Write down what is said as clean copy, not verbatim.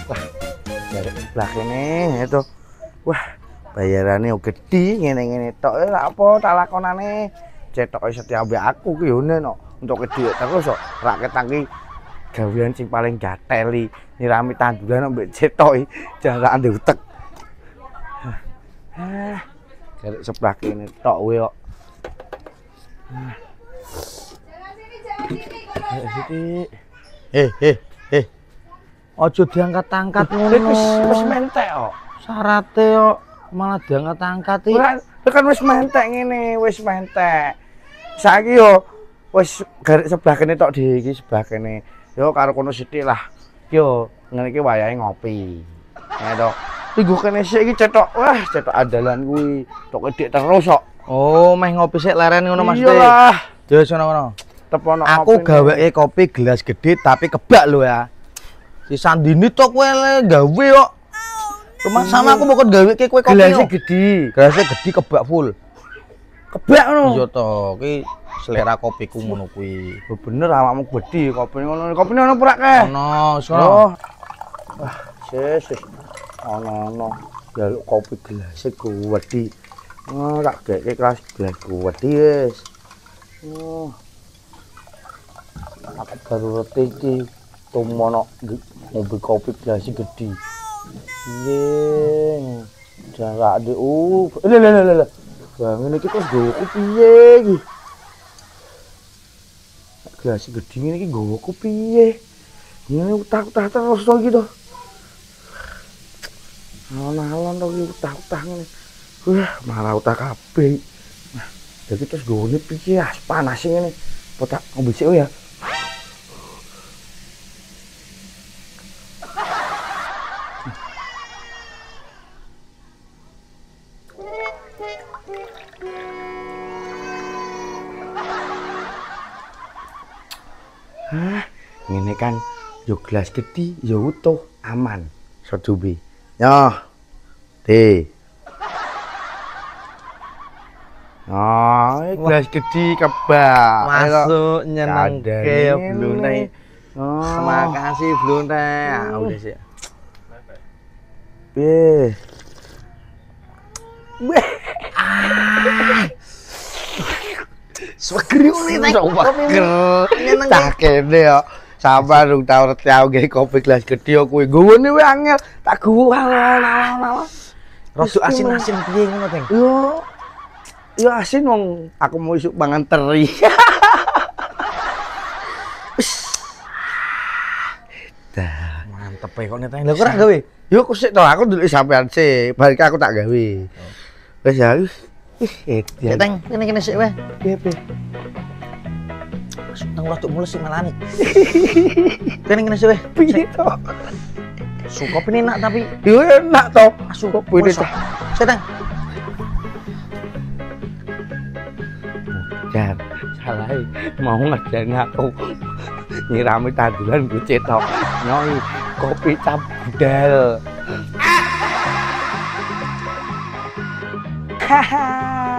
Wah, dari sebelah kene itu. Wah, bayarannya gede ngene-ngene tok ora apa tak lakonane. Cetok setiap aku ki yo no. Untuk gede terus kok rak ketang gawean sing paling gateli nyirami tanduran mbek cetoki jarak ndek utek. Dari sebelah kene tok kowe kok. Ojo diangkat-angkat ngono. Wis mentek kok. Syarate kok malah diangkat-angkat iki. Ora, kan wis mentek ngene, wis mentek. Saiki yo wis garik sebelah kene tok di iki sebelah kene. Yo karo kono sithik lah. Yo ngene iki wayahe ngopi. Ya to. Tunggu kene sik iki cetok. Wah, cetok andalan kuwi. Tok edik terus kok. Oh, meh ngopi sik leren ngono Mas. Iyalah. Wis ngono. Tepono Aku gaweke kopi gelas gede tapi kebak lho ya. Si Sandini tok kowe gawe kok. Rumah sama aku mau gaweke kowe kopi. gelasnya gede. Gelasnya gede kebak full. Kebak ngono. Iya to, ki selera kopiku ngono kuwi. Bener awakmu gede kopine ngono. Kopine ono pura kae. Ono, sono. Oh. Wah, sis. Ono. Jaluk kopi gelasnya gede. Oh, tak geke kelas gelas gede wis. Oh. Aku baru ngerti iki tumono ngombe kopi gelasnya gede. Piye? Jarak ndek lho. Wah, ngene iki kok nggowoku piye iki? Gelas gede ngene iki nggowoku piye? Ngene utah-utah terus to iki to. Alon-alon to iki utah-utah ngene. Wah, malah utah kabeh. Nah, jadi terus nggone piye ah panas ngene. Apa tak ngombe sik ya? Ngene kan yo gelas gede yo utuh aman sedubi. Yo. Teh. Oh, gelas gede kebak. Masuk nyenengke ya Blunte. Oh, Makasih Blunte. Ah, udah sih. piye? Swagri ngene ta. Nyeneng tak kene yo. Sabar rung tau ngerti aku gawe kopi gelas gede yo kuwi. Gowone wae angel. Tak gowo ala-ala. Rada asin-asin piye ngono, Teng? Yo asin wong aku mau isuk mangan teri. Dah, Mantep e kok Teng. Lha kok ora gawe? yo aku sik to, aku ndelok sampean sik. Balik aku tak gawe. Wis ya. Ya Teng, kene sik wae. Piye? Nang rodok mulus sik malane. Kene sik wae. Piye to? Suka pene enak tapi Yo enak to. asu Kopi ini to. Sik Teng. Jan, salah mau ngerjain aku nyirami tanduran gue cetok nyoi kopi cap budal. Haha.